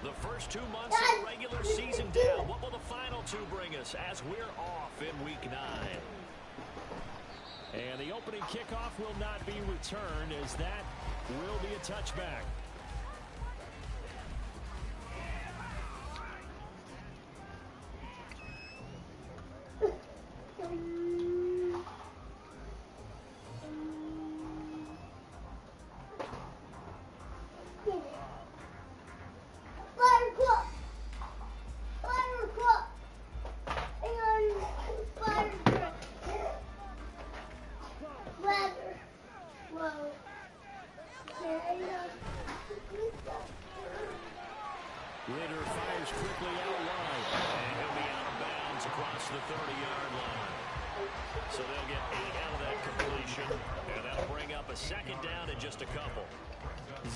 The first 2 months of the regular season down. What will the final 2 bring us as we're off in Week 9? And the opening kickoff will not be returned, as that will be a touchback. Ritter fires quickly out wide, and he'll be out of bounds across the 30-yard line. So they'll get 8 out of that completion, and that'll bring up a second down in just a couple.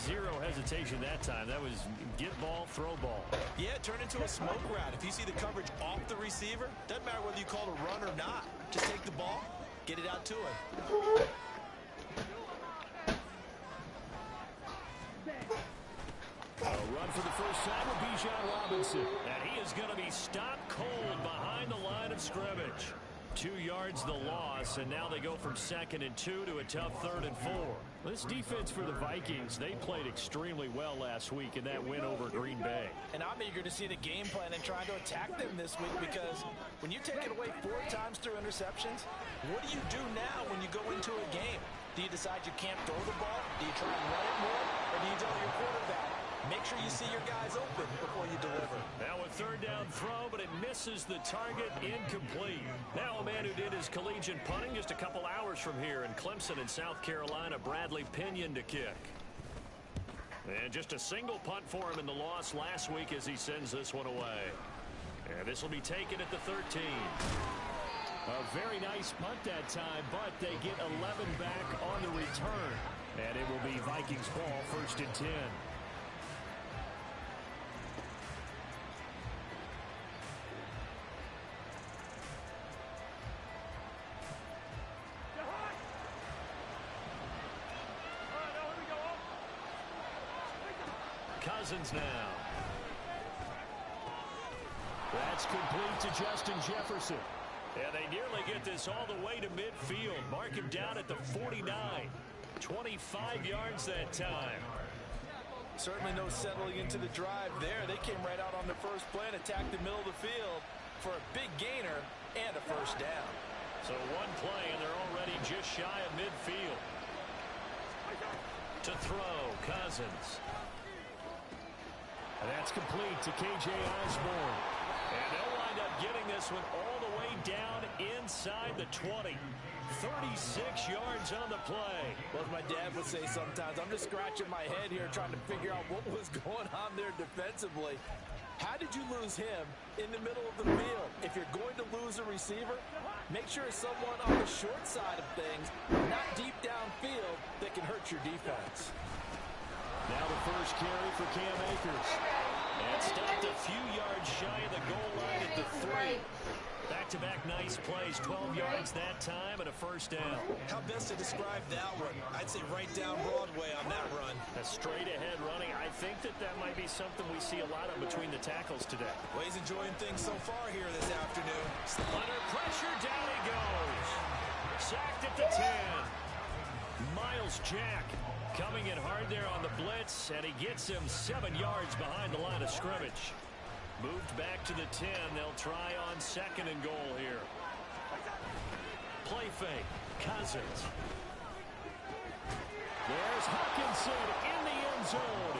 Zero hesitation that time. That was get ball, throw ball. Yeah, turn into a smoke route. If you see the coverage off the receiver, doesn't matter whether you call it a run or not. Just take the ball, get it out to him. A run for the first time with Bijan Robinson. And he is going to be stopped cold behind the line of scrimmage. 2 yards the loss, and now they go from 2nd and 2 to a tough 3rd and 4. This defense for the Vikings, they played extremely well last week in that win over Green Bay. And I'm eager to see the game plan and trying to attack them this week, because when you take it away 4 times through interceptions, what do you do now when you go into a game? Do you decide you can't throw the ball? Do you try and run it more? Or do you tell your quarterback, make sure you see your guys open before you deliver? Now a 3rd down throw, but it misses the target, incomplete. Now a man who did his collegiate punting just a couple hours from here in Clemson in South Carolina, Bradley Pinion to kick. And just a single punt for him in the loss last week as he sends this one away. And this will be taken at the 13. A very nice punt that time, but they get 11 back on the return. And it will be Vikings ball, 1st and 10. Cousins now. That's complete to Justin Jefferson. And they nearly get this all the way to midfield. Mark him down at the 49. 25 yards that time. Certainly no settling into the drive there. They came right out on the first play and attacked the middle of the field for a big gainer and a 1st down. So one play, and they're already just shy of midfield. To throw, Cousins. And that's complete to K.J. Osborne. And they'll wind up getting this one all the way down inside the 20. 36 yards on the play. Well, as my dad would say sometimes, I'm just scratching my head here trying to figure out what was going on there defensively. How did you lose him in the middle of the field? If you're going to lose a receiver, make sure it's someone on the short side of things, not deep downfield, that can hurt your defense. Now the first carry for Cam Akers. And stopped a few yards shy of the goal line at the 3. Back-to-back nice plays, 12 yards that time and a 1st down. How best to describe that one? I'd say right down Broadway on that run. A straight-ahead running. I think that might be something we see a lot of between the tackles today. Well, he's enjoying things so far here this afternoon. Under pressure, down he goes. Sacked at the 10. Miles Jack coming in hard there on the blitz, and he gets him 7 yards behind the line of scrimmage. Moved back to the 10. They'll try on 2nd and goal here. Play fake. Cousins. There's Hawkinson in the end zone.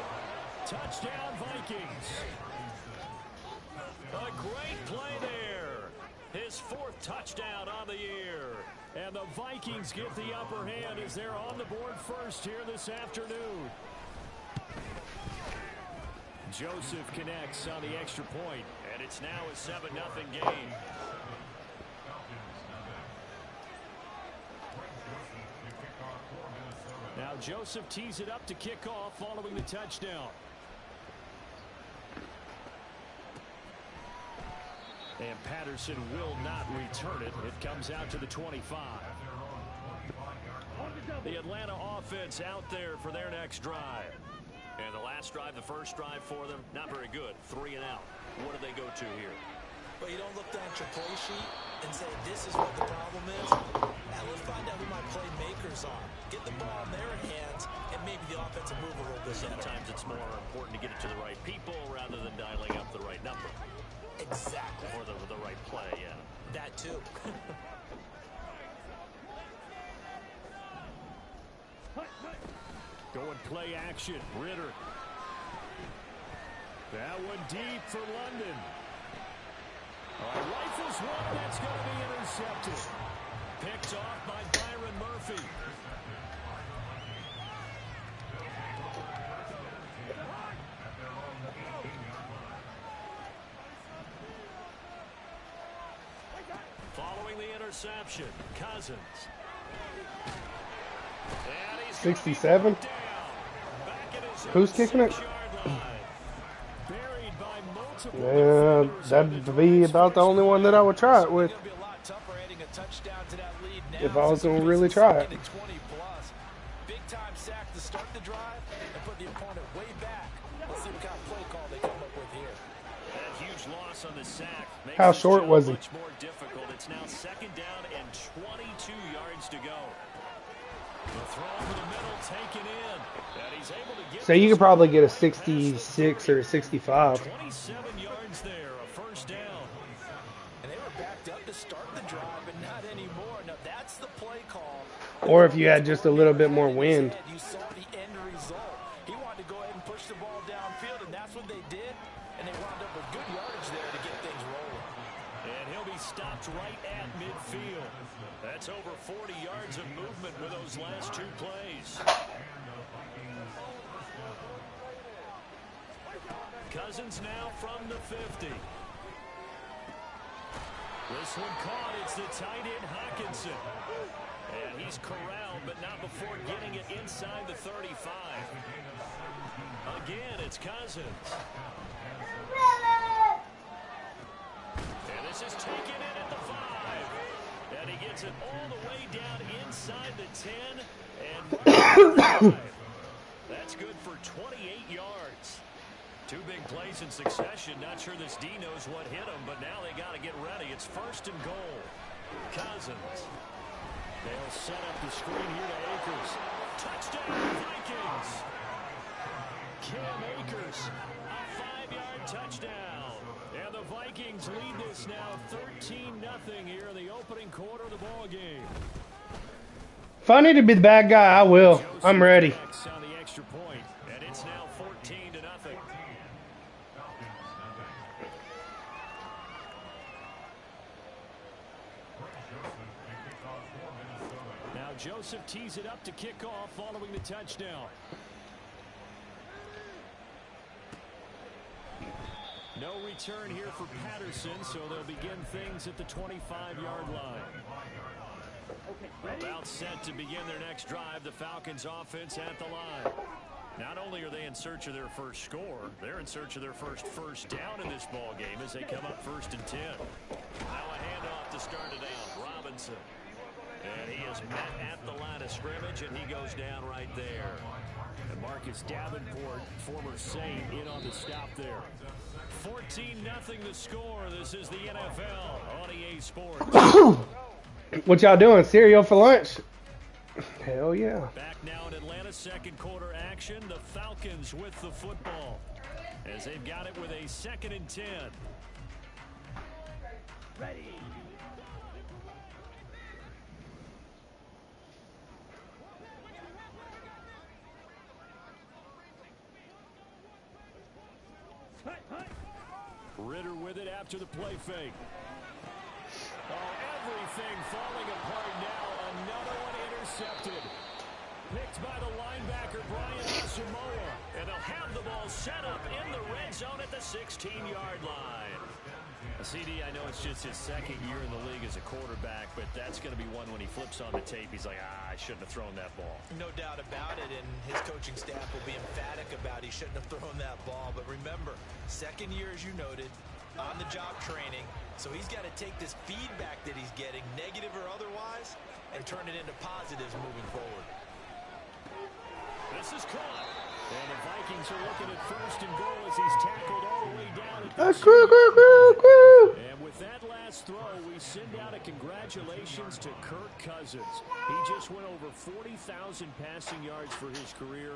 Touchdown, Vikings. A great play there. His 4th touchdown on the year. And the Vikings get the upper hand as they're on the board first here this afternoon. Joseph connects on the extra point, and it's now a 7-0 game. Now Joseph tees it up to kick off following the touchdown. And Patterson will not return it. It comes out to the 25. The Atlanta offense out there for their next drive. And the last drive, the first drive for them, not very good. 3 and out. What do they go to here? Well, you don't look down at your play sheet and say, this is what the problem is. Now, let's find out who my playmakers are. Get the ball in their hands, and maybe the offense will move a little bit better. Sometimes it's more important to get it to the right people rather than dialing up the right number. Exactly. Or the right play, yeah. That too. Going play action. Ritter. That one deep for London. Rifles one, that's going to be intercepted. Picked off by Byron Murphy. Following the interception, Cousins. 67? Who's kicking it? Yeah, that'd be about the only one that I would try it with. If I was going to really try it. Big time sack to start the drive and put the opponent way back. Let's see what kind of play call they come up with here. That huge loss on the sack. How short was he? Much more difficult. It's now 2nd down and 22 yards to go. The throw over the middle taken in. And he's able to get so you could probably get a 66 or a 65. 27 yards there, a first down. And they were backed up to start the drive, but not anymore. Now that's the play call. Or if you had just a little bit more wind. You saw the end result. He wanted to go ahead and push the ball downfield, and that's what they did. And they wound up with good yardage there to get things rolling. And he'll be stopped right at midfield. That's over 40 yards of movement with those last 2 plays. Cousins now from the 50. This one caught. It's the tight end Hawkinson. And he's corralled, but not before getting it inside the 35. Again, it's Cousins. And this is taken in at the 5. And he gets it all the way down inside the 10. And that's good for 28 yards. 2 big plays in succession. Not sure this D knows what hit him, but now they got to get ready. It's 1st and goal. Cousins. They'll set up the screen here to Akers. Touchdown, Vikings. Cam Akers, a 5-yard touchdown. And the Vikings lead this now 13-0 here in the opening quarter of the ball game. If I need to be the bad guy, I will. I'm ready. On the extra point, and it's now 14-0. Now Joseph tees it up to kick off following the touchdown. No return here for Patterson, so they'll begin things at the 25-yard line. About set to begin their next drive, the Falcons offense at the line. Not only are they in search of their first score, they're in search of their first down in this ball game as they come up 1st and 10. Now a handoff to start it out. Robinson. And he is met at the line of scrimmage, and he goes down right there. And Marcus Davenport, former Saint, in on the stop there. 14-0 the score. This is the NFL on EA Sports. What y'all doing? Cereal for lunch? Hell yeah. Back now in Atlanta's 2nd quarter action. The Falcons with the football as they've got it with a 2nd and 10. Ready. Ritter with it after the play fake. Oh, everything falling apart now. Another one intercepted. Picked by the linebacker, Brian Asamoah. And they'll have the ball set up in the red zone at the 16-yard line. CD, I know it's just his 2nd year in the league as a quarterback, but that's going to be one when he flips on the tape. He's like, I shouldn't have thrown that ball. No doubt about it, and his coaching staff will be emphatic about he shouldn't have thrown that ball. But remember, 2nd year, as you noted, on-the-job training. So he's got to take this feedback that he's getting, negative or otherwise, and turn it into positives moving forward. This is caught. And the Vikings are looking at first and goal as he's tackled all the way down at the And with that last throw, we send out a congratulations to Kirk Cousins. He just went over 40,000 passing yards for his career.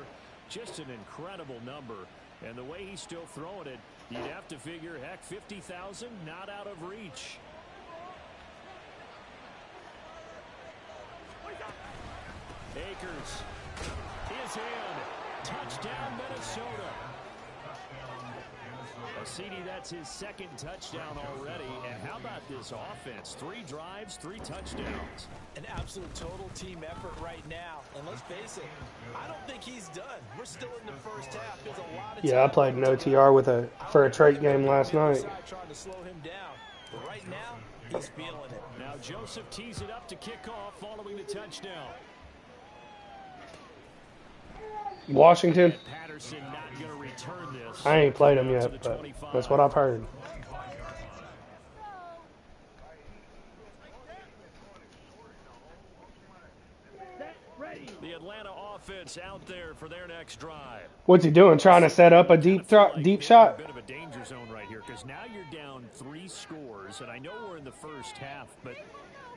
Just an incredible number. And the way he's still throwing it, you'd have to figure, heck, 50,000 not out of reach. Akers is in. Touchdown, Minnesota. CD, that's his second touchdown already. And how about this offense? 3 drives, 3 touchdowns. An absolute total team effort right now. And let's face it, I don't think he's done. We're still in the first half. There's a lot of I played an OTR for a trait game last night. Trying to slow him down. But right now, he's feeling it. Now Joseph tees it up to kick off following the touchdown. Washington. Patterson not going to return this. I ain't played him yet, but that's what I've heard. The Atlanta offense out there for their next drive. What's he doing? Trying to set up a deep shot? A bit of a danger zone right here because now you're down 3 scores, and I know we're in the first half, but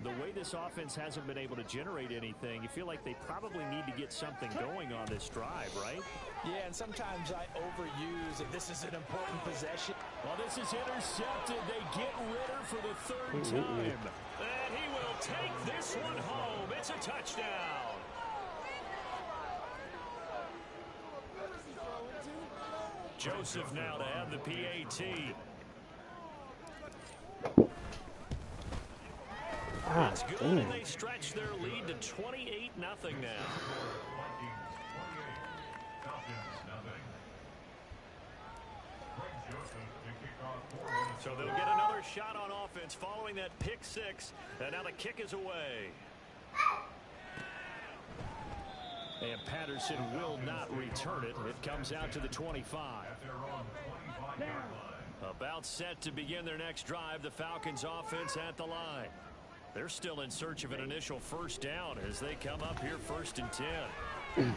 the way this offense hasn't been able to generate anything, you feel like they probably need to get something going on this drive, right? Yeah, and sometimes I overuse if this is an important possession. Well, this is intercepted. They get Ritter for the 3rd time. And he will take this one home. It's a touchdown. Joseph now to have the PAT. That's good, and they stretch their lead to 28-0 now. So they'll get another shot on offense following that pick 6, and now the kick is away. And Patterson will not return it. It comes out to the 25. About set to begin their next drive, the Falcons offense at the line. They're still in search of an initial first down as they come up here 1st and 10. And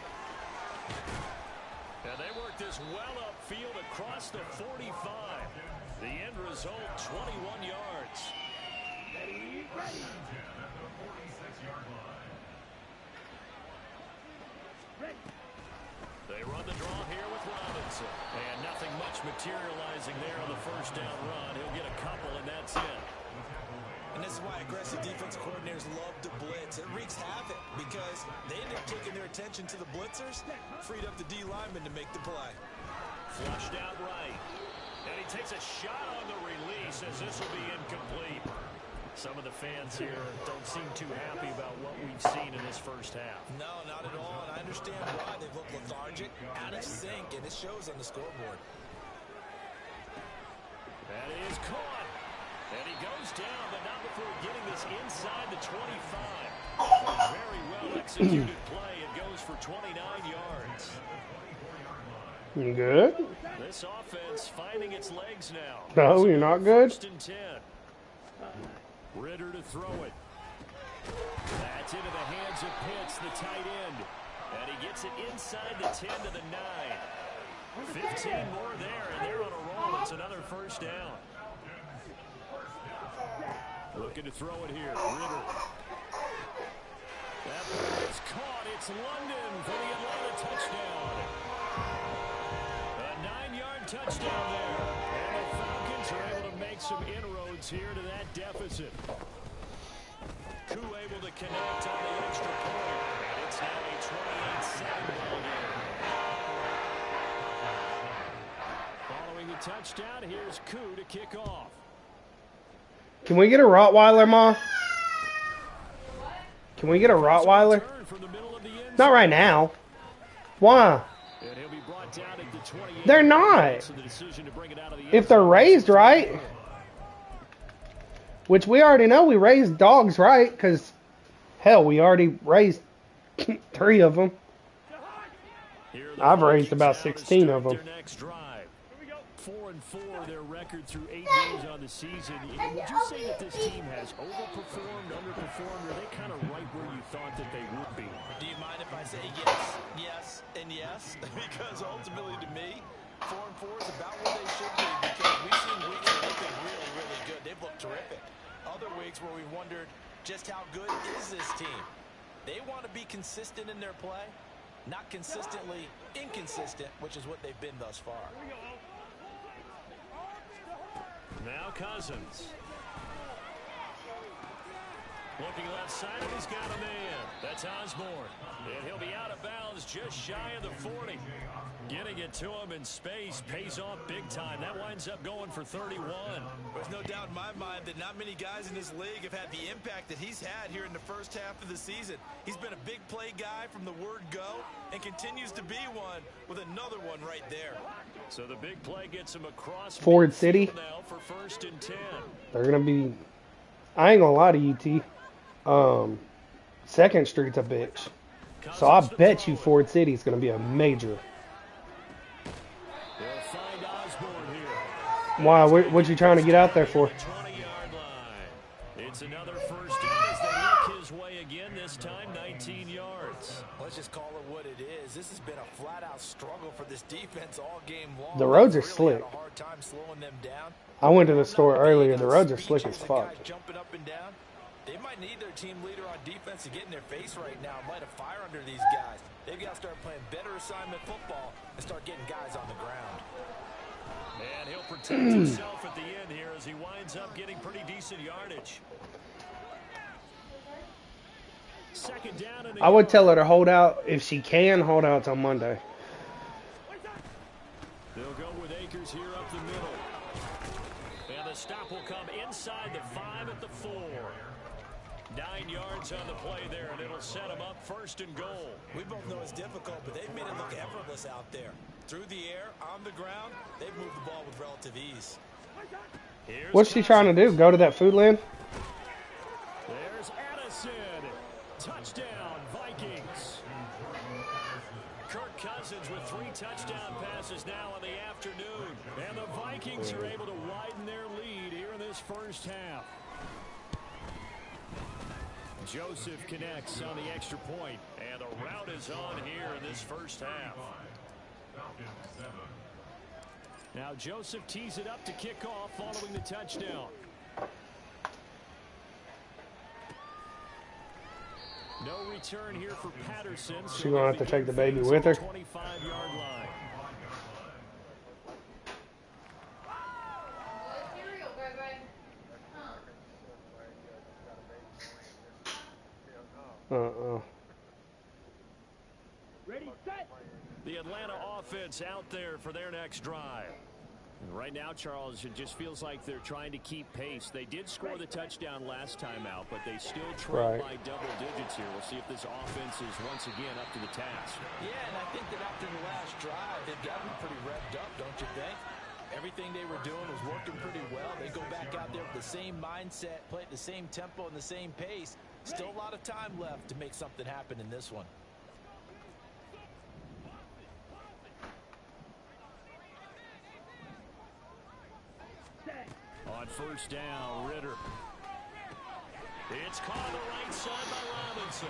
they work this well upfield across the 45. The end result, 21 yards. They run the draw here with Robinson. And nothing much materializing there on the first down run. He'll get a couple, and that's it. And this is why aggressive defense coordinators love to blitz. It wreaks havoc because they end up taking their attention to the blitzers, freed up the D lineman to make the play. Flushed out right. And he takes a shot on the release as this will be incomplete. Some of the fans here don't seem too happy about what we've seen in this first half. No, not at all. And I understand why. They've looked lethargic, out of sync, and it shows on the scoreboard. That is caught. And he goes down, but not before getting this inside the 25. A very well executed play. It goes for 29 yards. You good? This offense finding its legs now. No, you're not good. 1st and 10. Ritter to throw it. That's into the hands of Pitts, the tight end. And he gets it inside the 10 to the 9. 15 more there, and they're on a roll. It's another first down. Looking to throw it here. Ritter. That ball is caught. It's London for the Atlanta touchdown. A 9-yard touchdown there. And the Falcons are able to make some inroads here to that deficit. Koo able to connect on the extra point. It's now a 28-7 ball game. Following the touchdown, here's Koo to kick off. Can we get a Rottweiler, Ma? Can we get a Rottweiler? Not right now. Why? They're not. If they're raised right. Which we already know we raised dogs right. Because, hell, we already raised 3 of them. I've raised about 16 of them. 4-4 their record through 8 games on the season. Would you say that this team has overperformed, underperformed, or are they kind of right where you thought that they would be? Do you mind if I say yes? Yes. and yes, because ultimately to me, 4-4 is about where they should be because we've seen weeks where they've been really, really good. They've looked terrific. Other weeks where we've wondered just how good is this team. They want to be consistent in their play, not consistently inconsistent, which is what they've been thus far. Now Cousins. Looking left side, and he's got a man. That's Osborne. And he'll be out of bounds just shy of the 40. Getting it to him in space pays off big time. That winds up going for 31. There's no doubt in my mind that not many guys in this league have had the impact that he's had here in the first half of the season. He's been a big play guy from the word go and continues to be one with another one right there. So the big play gets him across Ford City. Now for 1st and 10. They're going to be, I ain't going to lie to you, T. 2nd Street's a bitch. So I bet you Ford City's going to be a major. They'll find Osborne here. Why? What you trying to get out there for? 20-yard line. It's another first down as they look his way again, this time 19 yards. Let's just call it what it is. This has been a flat-out struggle for this defense all game long. The roads are Really slick. had a hard time slowing them down. I went to the store earlier. The roads are slick as fuck. Jumping up and down. They might need their team leader on defense to get in their face right now and light a fire under these guys. They've got to start playing better assignment football and start getting guys on the ground. And he'll protect himself at the end here as he winds up getting pretty decent yardage. 2nd down and I would tell her to hold out, if she can, hold out till Monday. They'll go with Akers here up the middle. And the stop will come inside the 5 at the 4. 9 yards on the play there, and it'll set them up 1st and goal. We both know it's difficult, but they've made it look effortless out there. Through the air, on the ground, they've moved the ball with relative ease. What's she trying to do? Go to that food land? There's Addison. Touchdown, Vikings. Kirk Cousins with 3 touchdown passes now in the afternoon. And the Vikings are able to widen their lead here in this first half. Joseph connects on the extra point, and the route is on here in this first half. Now Joseph tees it up to kick off following the touchdown. No return here for Patterson. So She's going to have to take the baby with her. 25-yard line. Ready, set. The Atlanta offense out there for their next drive. And right now, Charles, it just feels like they're trying to keep pace. They did score the touchdown last time out, but they still trail by double digits here. We'll see if this offense is once again up to the task. Yeah, and I think that after the last drive, they've got to be pretty revved up, don't you think? Everything they were doing was working pretty well. They go back out there with the same mindset, play at the same tempo and the same pace. Still a lot of time left to make something happen in this one. On 1st down, Ritter. It's caught on the right side by Robinson.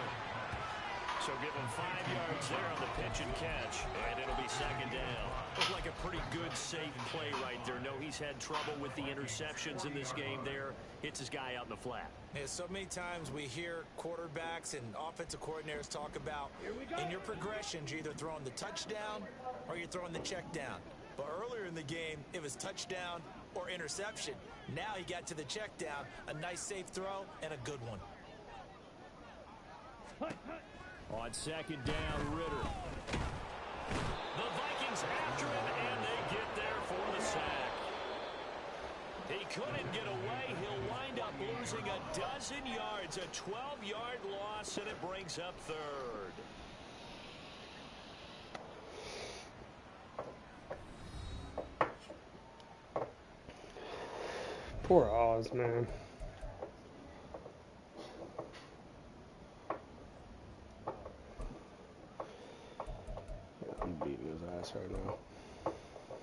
So give him 5 yards there on the pitch and catch, and it'll be 2nd down. Looked like a pretty good, safe play right there. No, he's had trouble with the interceptions in this game there. Hits his guy out in the flat. Yeah, so many times we hear quarterbacks and offensive coordinators talk about in your progressions, you're either throwing the touchdown or you're throwing the check down. But earlier in the game, it was touchdown or interception. Now he got to the check down, a nice safe throw, and a good one. On 2nd down, Ritter. The Vikings after him, and they get there for the sack. He couldn't get away. He'll wind up losing a dozen yards, a 12-yard loss, and it brings up 3rd. Poor Oz, man. I'm beating his ass right now.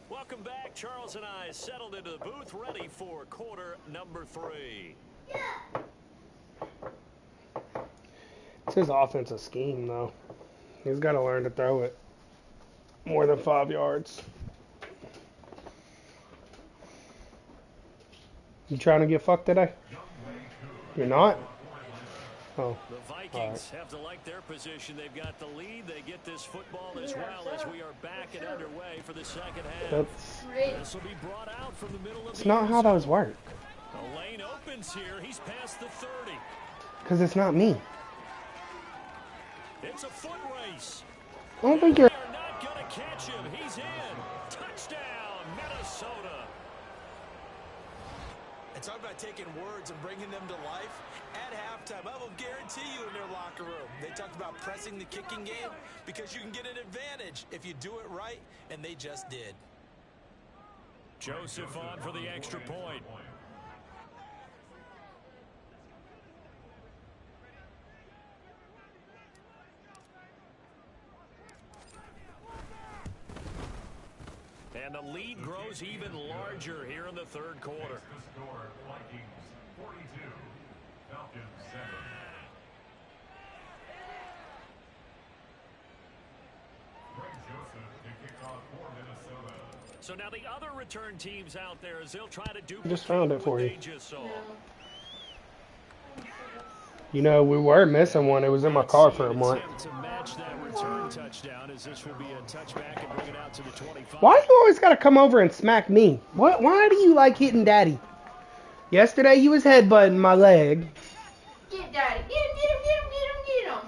Welcome back. Charles and I settled into the booth, ready for quarter number 3. It's his offensive scheme, though. He's got to learn to throw it. More than 5 yards. You trying to get fucked today? You're not? Oh. The Vikings have to like their position. They've got the lead. They get this football as well as we are back and underway for the second half. This will be brought out from the middle of It's not how those work. The lane opens here. He's past the 30. Because it's not me. It's a foot race. I don't think you're... They're not going to catch him. He's in. Touchdown, Minnesota. And talk about taking words and bringing them to life. At halftime, I will guarantee you in their locker room, they talked about pressing the kicking game because you can get an advantage if you do it right, and they just did. Joseph on for the extra point. And the lead grows even larger here in the third quarter. Vikings 42, Falcons 7. Greg Joseph to kick off for Minnesota. So now the other return teams out there as they'll try to do. Just found it for you. Just saw. You know, we were missing one. It was in my car for a month. To match that return touchdown, as this will be a touchback and bring it out to the 25. Why you always gotta come over and smack me? What? Why do you like hitting Daddy? Yesterday you was headbutting my leg. Get Daddy. Get him, get him, get him, get him, get him.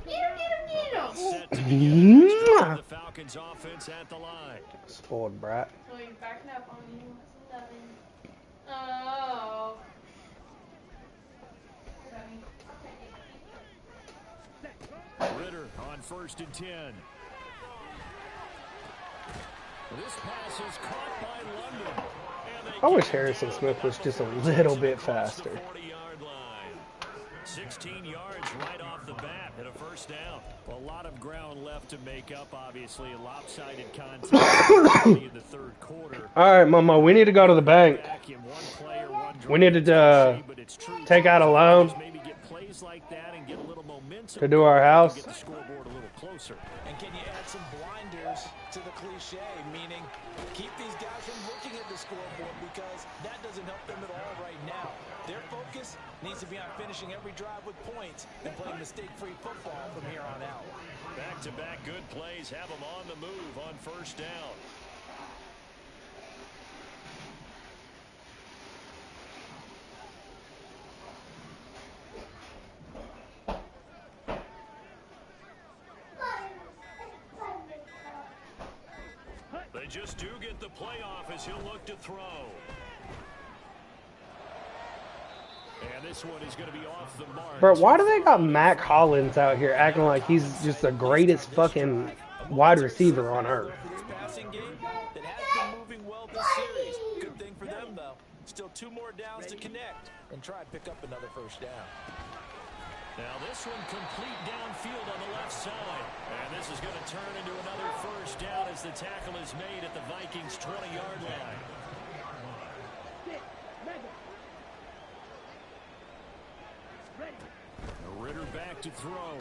Get him, get him, get him. Set to begin the Falcons offense at the line. Spoiled brat. So you're backing up on me. Oh. Ritter on 1st and 10. This pass is caught by London. I wish Harrison Smith was just a little bit faster. 40-yard line. 16 yards right off the bat and a first down. A lot of ground left to make up, obviously. A lopsided contest in the third quarter. All right, Mama, we need to go to the bank. We need to take out a loan to do our house. And can you add some blinders to the cliche, meaning keep these guys from looking at the scoreboard because that doesn't help them at all right now. Their focus needs to be on finishing every drive with points and playing mistake-free football from here on out. Back-to-back good plays have them on the move on first down. They just do get the playoff as he'll look to throw. And this one is going to be off the mark. Bro, why do they got Mac Hollins out here acting like he's just the greatest fucking wide receiver on earth? This passing game that has been moving well this series. Good thing for them, though. Still 2 more downs to connect and try and pick up another first down. Now this one complete downfield on the left side. And this is going to turn into another first down as the tackle is made at the Vikings' 20-yard line. Ritter back to throw.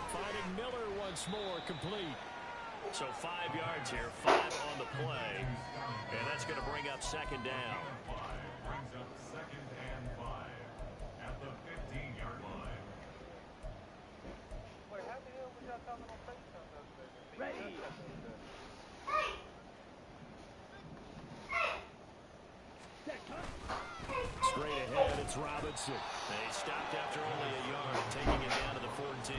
Finding Miller once more, complete. So 5 yards here, 5 on the play. And that's going to bring up second down. Brings up 2nd and 5 at the 15-yard line. Ready. Straight ahead, it's Robinson. They stopped after only a yard, taking it down to the 14.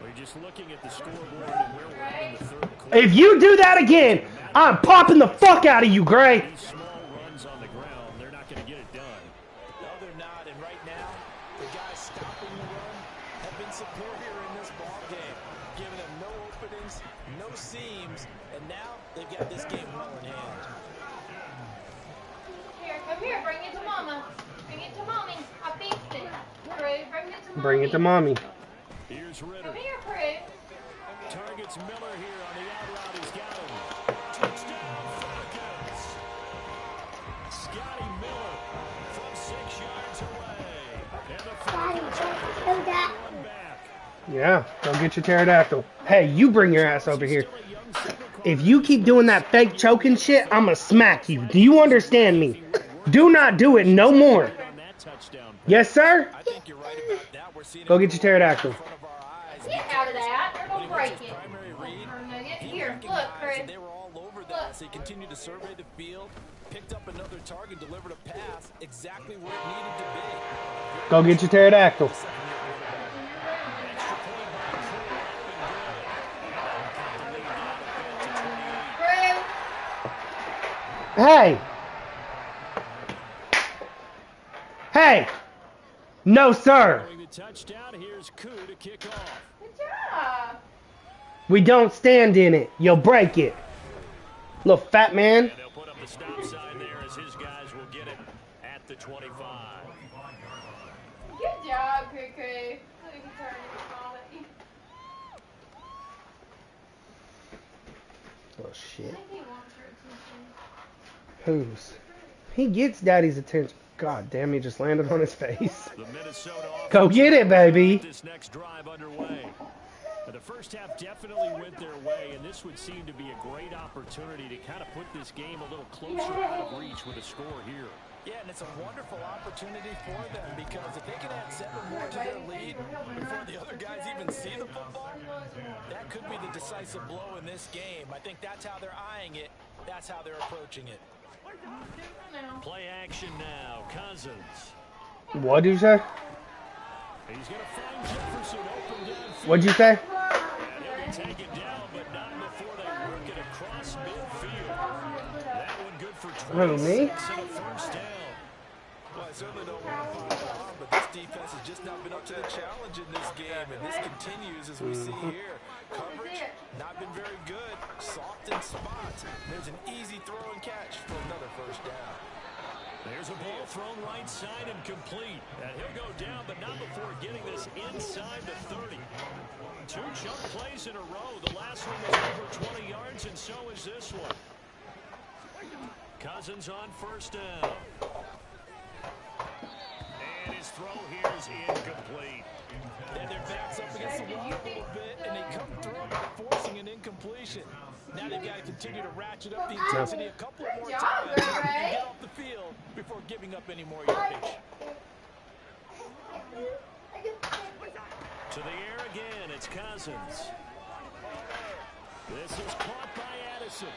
We're just looking at the scoreboard and where we're at in the third quarter. If you do that again, I'm popping the fuck out of you, Gray. These small runs on the ground, they're not going to get it done. No, they're not. And right now, the guys stopping the run have been superior in this ball game, giving them no openings, no seams, and now they've got this game well in hand. Here, come here. Bring it to Mama. Bring it to Mommy. I fixed it. Prue, bring it to Mommy. Bring it to Mommy. Here's Ritter. Come here, Prue. Targets Miller here on the out route. He's got him. Touchdown, Falcons. Scotty Miller from 6 yards away. And the Falcons are one back. Yeah, go get your pterodactyl. Hey, you bring your ass over here. If you keep doing that fake choking shit, I'ma smack you. Do you understand me? Do not do it no more. Yes, sir? I think you're right about that. We're seeing Go it get your pterodactyl. in front of our eyes. Get out of that. They're When gonna he break makes his it. primary read, Turn nugget. he Here, look, recognized Chris. that they were all over that, so he continued to survey the field, picked up another target, delivered a pass exactly where it needed to be. Go get your pterodactyl. Chris. Hey! Hey! No, sir! The touchdown. Here's Koo to kick off. Good job. We don't stand in it. You'll break it. Little fat man. And they'll put up the stop sign there as his guys will get it at the 25. Good job, Chris. Look, he turned and smiled at you. Oh, shit. I think he wants your attention. Who's? He gets daddy's attention. God damn, he just landed on his face. The Minnesota Go get it, baby. this next drive underway. The first half definitely went their way, and this would seem to be a great opportunity to kind of put this game a little closer out of reach with a score here. Yeah, and it's a wonderful opportunity for them because if they can add 7 more to their lead before the other guys even see the football, that could be the decisive blow in this game. I think that's how they're eyeing it. That's how they're approaching it. Play action now. Cousins. What'd you say? He's going to find Jefferson open downfield. What'd you say? And he'll be taken down, but not before they work it across midfield. That one good for Oh, 26 me? and a first down. Well, I certainly don't want to pile on, but this defense has just not been up to the challenge in this game, and this continues as we see here. Coverage, not been very good, soft in spots. There's an easy throw and catch for another first down. There's a ball thrown right side and complete. And he'll go down, but not before getting this inside the 30. 2 chunk plays in a row. The last one was over 20 yards, and so is this one. Cousins on first down. And his throw here is incomplete. And their backs up against the wall a little bit, and they come through by forcing an incompletion. Now they've got to continue to ratchet up the intensity a couple more times and get off the field before giving up any more yardage. To the air again, it's Cousins. This is caught by Addison.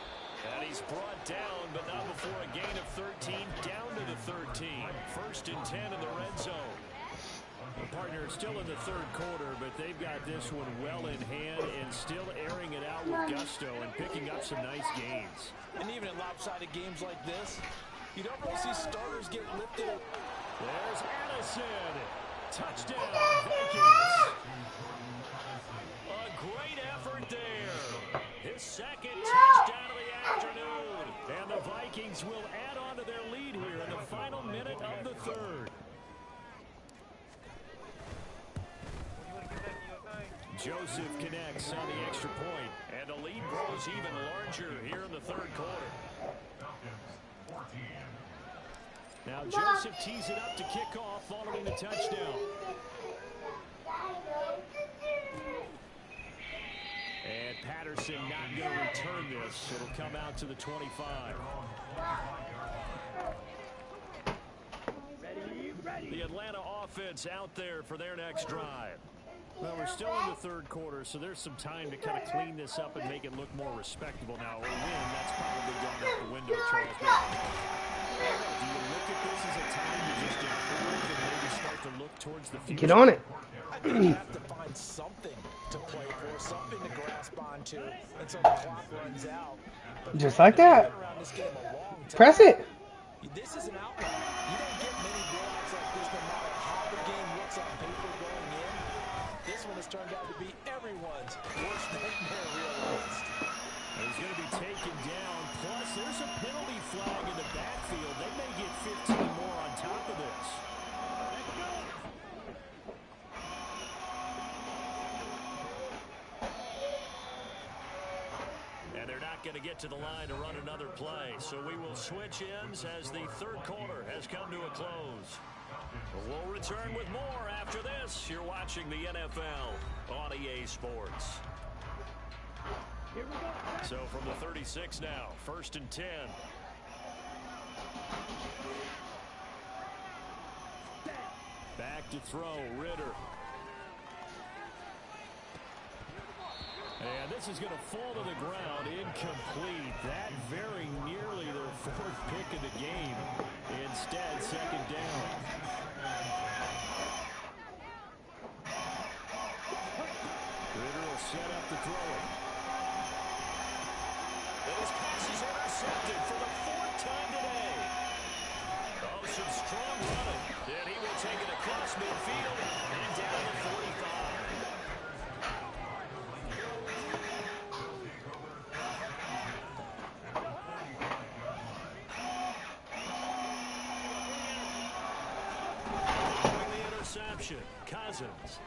And he's brought down, but not before a gain of 13, down to the 13. First and 10 in the red zone. The partner is still in the third quarter, but they've got this one well in hand and still airing it out with gusto and picking up some nice gains. And even in lopsided games like this, you don't really see starters get lifted. There's Addison. Touchdown, Vikings. A great effort there. His second touchdown of the afternoon. And the Vikings will add on to their lead here in the final minute of the third. Joseph connects on the extra point, and the lead grows even larger here in the third quarter. Now Joseph tees it up to kick off following the touchdown. And Patterson not going to return this. It'll come out to the 25. The Atlanta offense out there for their next drive. Well, we're still in the third quarter, so there's some time to kind of clean this up and make it look more respectable. Now, a win, that's probably gone out the window, Charles. Do you look at this as a time to just improve and maybe start to look towards the future? Get on it. I think you have to find something to play for, something to grasp onto until the clock runs out. Just like that. Around this game a long time. Press it. This is an outlier. You don't get many blowouts like this no matter how the game looks on paper going in. This one has turned out to be everyone's worst nightmare realized. He's going to be taken down. Plus, there's a penalty flag in the backfield. They may get 15 more on top of this. And they're not going to get to the line to run another play. So we will switch ends as the third quarter has come to a close. We'll return with more after this. You're watching the NFL on EA Sports. So from the 36 now, 1st and 10. Back to throw, Ritter. And this is going to fall to the ground, incomplete. That very nearly their 4th pick of the game. Instead, 2nd down. Ritter will set up the throw. And his pass is intercepted for the 4th time today. Oh, some strong running. And he will take it across midfield and down to 45. Cousins.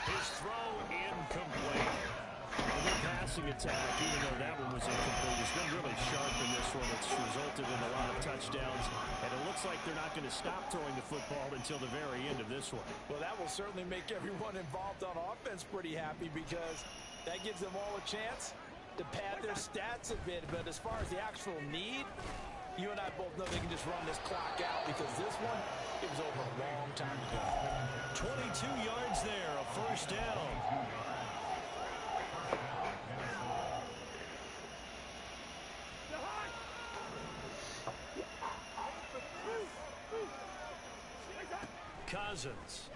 His throw incomplete. The passing attack, even though that one was incomplete, has been really sharp in this one. It's resulted in a lot of touchdowns, and it looks like they're not going to stop throwing the football until the very end of this one. Well, that will certainly make everyone involved on offense pretty happy because that gives them all a chance to pad their stats a bit. But as far as the actual need, you and I both know they can just run this clock out because this one, it was over a long time ago. 22 yards there, a 1st down. Cousins.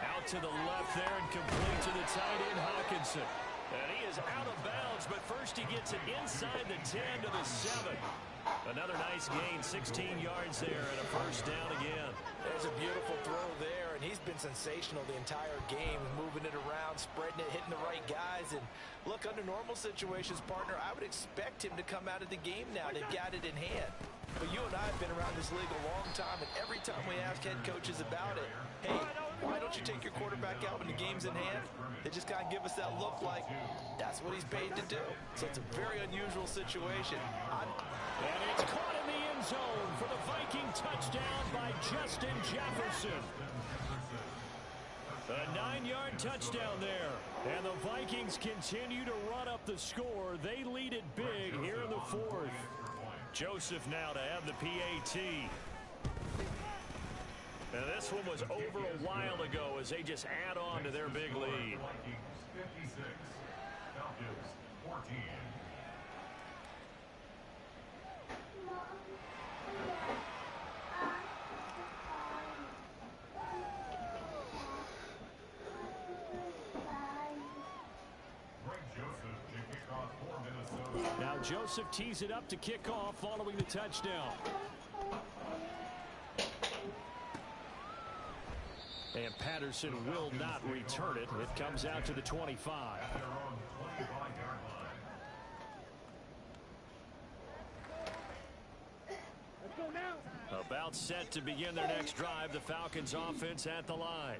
Out to the left there and complete to the tight end, Hawkinson. And he is out of bounds, but first he gets it inside the 10 to the 7. Another nice gain, 16 yards there and a 1st down again. There's a beautiful throw there, and he's been sensational the entire game, moving it around, spreading it, hitting the right guys. And look, under normal situations, partner, I would expect him to come out of the game now. They've got it in hand. But you and I have been around this league a long time, and every time we ask head coaches about it, hey, why don't you take your quarterback out when the game's in hand? They just kind of give us that look like that's what he's paid to do. So it's a very unusual situation. And it's caught in the end zone for the Viking touchdown by Justin Jefferson. A 9-yard touchdown there. And the Vikings continue to run up the score. They lead it big here in the 4th. Joseph now to have the PAT. And this one was over a while ago as they just add on to their big lead. 56, Falcons 14. Now Joseph tees it up to kick off following the touchdown. And Patterson will not return it. It comes out to the 25. About set to begin their next drive, the Falcons offense at the line.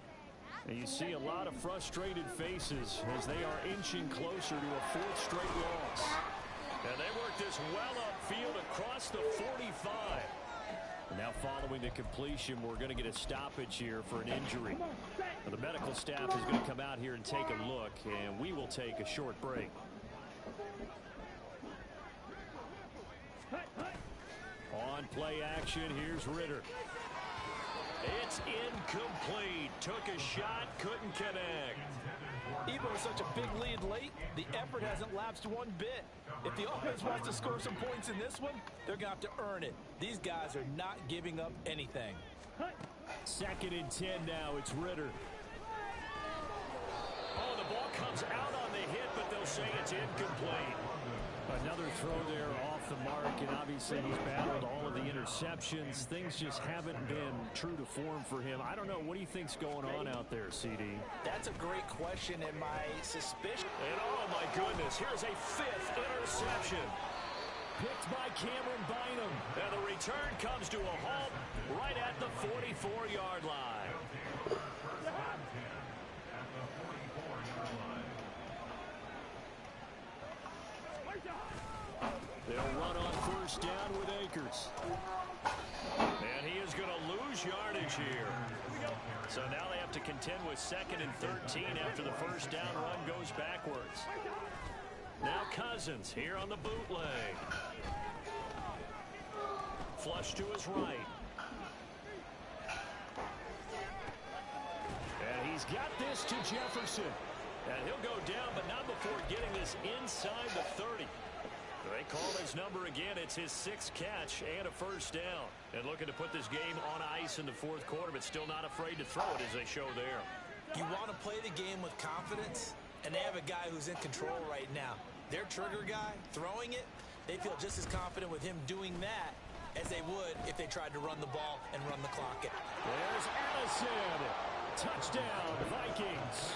And you see a lot of frustrated faces as they are inching closer to a 4th straight loss. And they work this well upfield across the 45. And now following the completion, we're going to get a stoppage here for an injury. Now, the medical staff is going to come out here and take a look, and we will take a short break. On play action, here's Ritter. It's incomplete. Took a shot, couldn't connect. Even with such a big lead late, the effort hasn't lapsed one bit. If the offense wants to score some points in this one, they're going to have to earn it. These guys are not giving up anything. 2nd and 10 now. It's Ritter. Oh, the ball comes out on the hit, but they'll say it's incomplete. Another throw there off the mark, and obviously he's battled all of the interceptions. Things just haven't been true to form for him. I don't know. What do you think's going on out there, CD? That's a great question, and my suspicion. And oh, my goodness, here's a 5th interception. Picked by Cameron Bynum. And the return comes to a halt right at the 44-yard line. They'll run on first down with Akers. And he is going to lose yardage here. So now they have to contend with 2nd and 13 after the first down run goes backwards. Now Cousins here on the bootleg. Flush to his right. And he's got this to Jefferson. And he'll go down, but not before getting this inside the 30. They call his number again. It's his 6th catch and a first down. And looking to put this game on ice in the 4th quarter, but still not afraid to throw it as they show there. You want to play the game with confidence, and they have a guy who's in control right now. Their trigger guy, throwing it, they feel just as confident with him doing that as they would if they tried to run the ball and run the clock out. There's Addison. Touchdown, Vikings.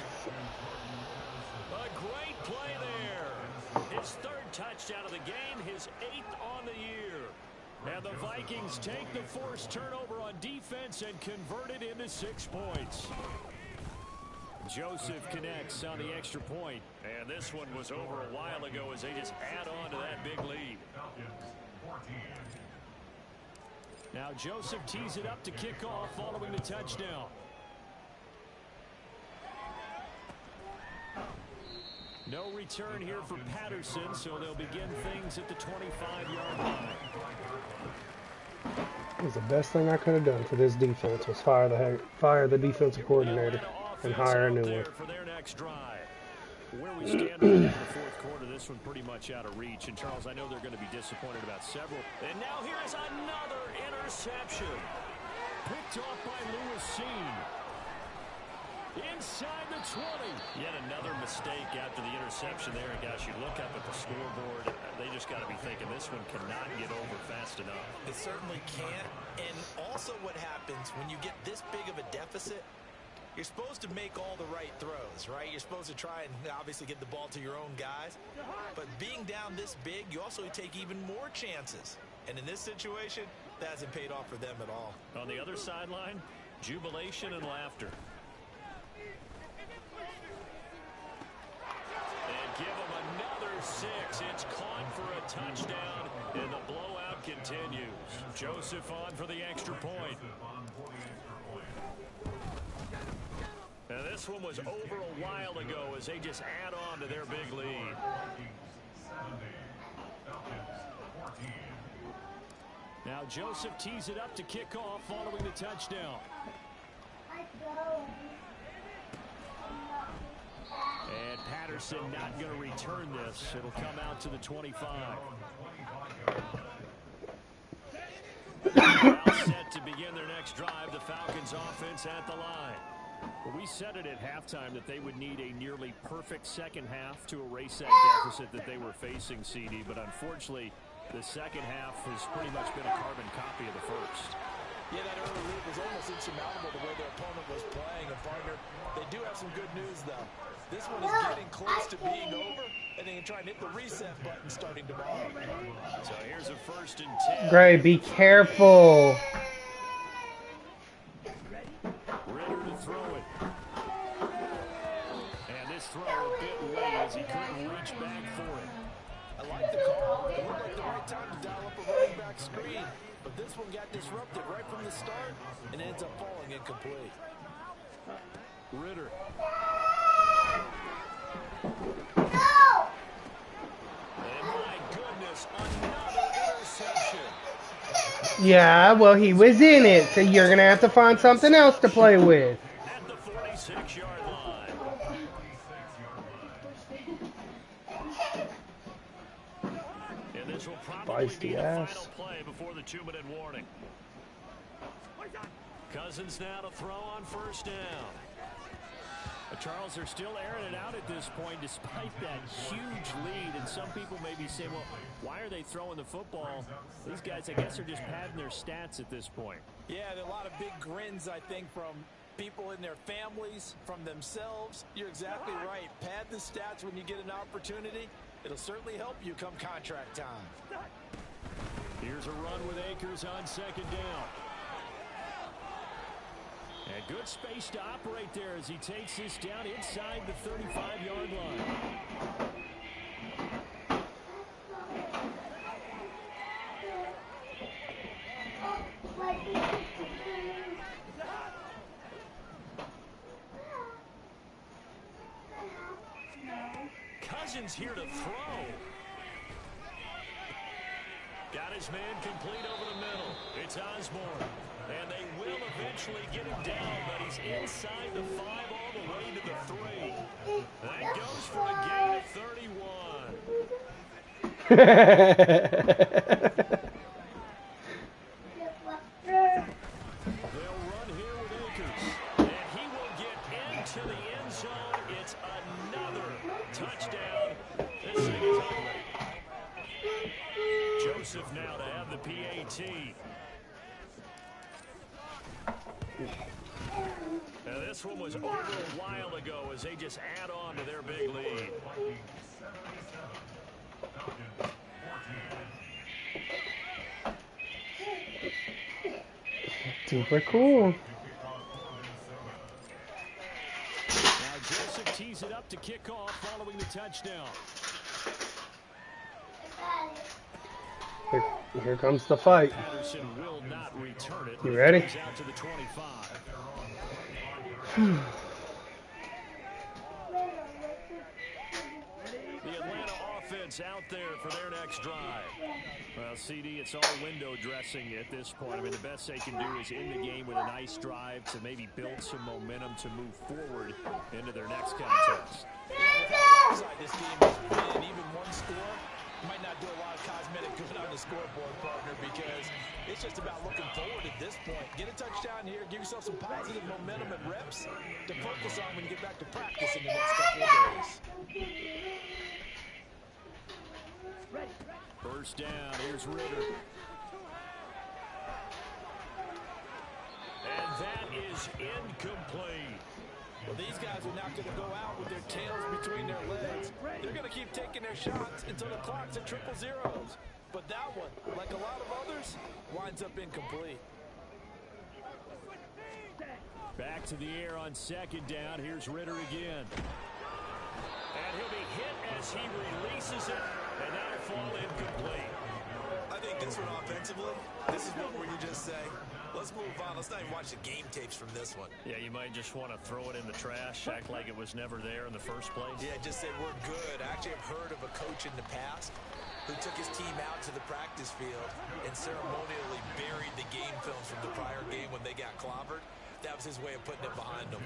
A great play there. His 3rd touchdown of the game, his 8th on the year. And the Vikings take the forced turnover on defense and convert it into 6 points. Joseph connects on the extra point. And this one was over a while ago as they just add on to that big lead. Now Joseph tees it up to kick off following the touchdown. No return here for Patterson, so they'll begin things at the 25-yard line. It was the best thing I could have done for this defense was fire the defensive coordinator and hire a new one. For their next drive. Where we stand in the 4th quarter, this one pretty much out of reach. And Charles, I know they're going to be disappointed about several. And now here is another interception. Picked off by Lewis Seen. Inside the 20. Yet another mistake after the interception there. And gosh, you look up at the scoreboard, they just got to be thinking this one cannot get over fast enough. It certainly can't. And also what happens when you get this big of a deficit, you're supposed to make all the right throws, right? You're supposed to try and obviously get the ball to your own guys. But being down this big, you also take even more chances. And in this situation, that hasn't paid off for them at all. On the other sideline, jubilation and laughter. And give them another 6. It's caught for a touchdown, and the blowout continues. Joseph on for the extra point. And this one was over a while ago as they just add on to their big lead. Now Joseph tees it up to kick off following the touchdown. And Patterson not going to return this. It'll come out to the 25. Well set to begin their next drive. The Falcons offense at the line. Well, we said it at halftime that they would need a nearly perfect second half to erase that deficit that they were facing, CD. But unfortunately, the second half has pretty much been a carbon copy of the first. Yeah, that early lead was almost insurmountable the way their opponent was playing. And partner, they do have some good news, though. This one is getting close to being over, and they can try and hit the reset button starting tomorrow. So here's a 1st and 10. Gray, be careful. Ritter to throw it. And this throw a bit late as he couldn't reach back for it. I like the call. It looked like the right time to dial up a running back screen. But this one got disrupted right from the start and ends up falling incomplete. Ritter. And my goodness, another interception. Yeah, well, he was in it, so you're going to have to find something else to play with. At the 46-yard line. And this will probably be the final play before the 2-minute warning. Cousins now to throw on first down. Charles, they're still airing it out at this point despite that huge lead. And some people may be saying, well, why are they throwing the football? These guys, I guess, are just padding their stats at this point. Yeah, there are a lot of big grins, I think, from people in their families, from themselves. You're exactly right. Pad the stats when you get an opportunity. It'll certainly help you come contract time. Here's a run with Akers on second down. And good space to operate there as he takes this down inside the 35-yard line. Cousins here to throw. Got his man complete over the middle. It's Osborne. And they will eventually get him down, but he's inside the 5 all the way to the 3. That goes for a gain of 31. They'll run here with Akers. And he will get into the end zone. It's another touchdown. This thing is ugly. Joseph now to have the PAT. Now this one was over a while ago as they just add on to their big lead. Super cool. Now Joseph tees it up to kick off following the touchdown. Here comes the fight. Patterson will not return it. You ready? Out to the 25. The Atlanta offense out there for their next drive. Well, CD, it's all window dressing at this point. I mean, the best they can do is end the game with a nice drive to maybe build some momentum to move forward into their next contest. Inside this game is win even one score. Might not do a lot of cosmetic good on the scoreboard, partner, because it's just about looking forward at this point. Get a touchdown here, give yourself some positive momentum and reps to focus on when you get back to practice in the next couple of days. First down, here's Ritter. And that is incomplete. Well, these guys are not going to go out with their tails between their legs. They're going to keep taking their shots until the clock's at triple zeros. But that one, like a lot of others, winds up incomplete. Back to the air on second down. Here's Ritter again. And he'll be hit as he releases it, and that'll fall incomplete. I think this one offensively, this is one where you just say, let's move on. Let's not even watch the game tapes from this one. Yeah, you might just want to throw it in the trash, act like it was never there in the first place. Yeah, just say we're good. I actually have heard of a coach in the past who took his team out to the practice field and ceremonially buried the game films from the prior game when they got clobbered. That was his way of putting it behind them.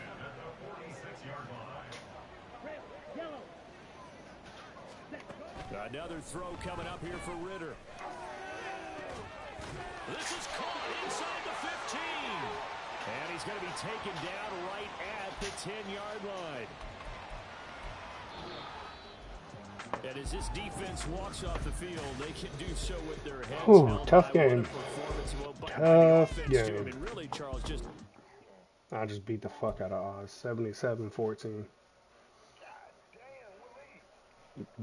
Another throw coming up here for Ritter. This is caught inside the 15. And he's going to be taken down right at the 10-yard line. And as this defense walks off the field, they can do so with their heads held tough high. game. Tough game. I mean, really, Charles, just... I just beat the fuck out of Oz. 77-14.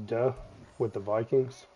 Duh. With the Vikings.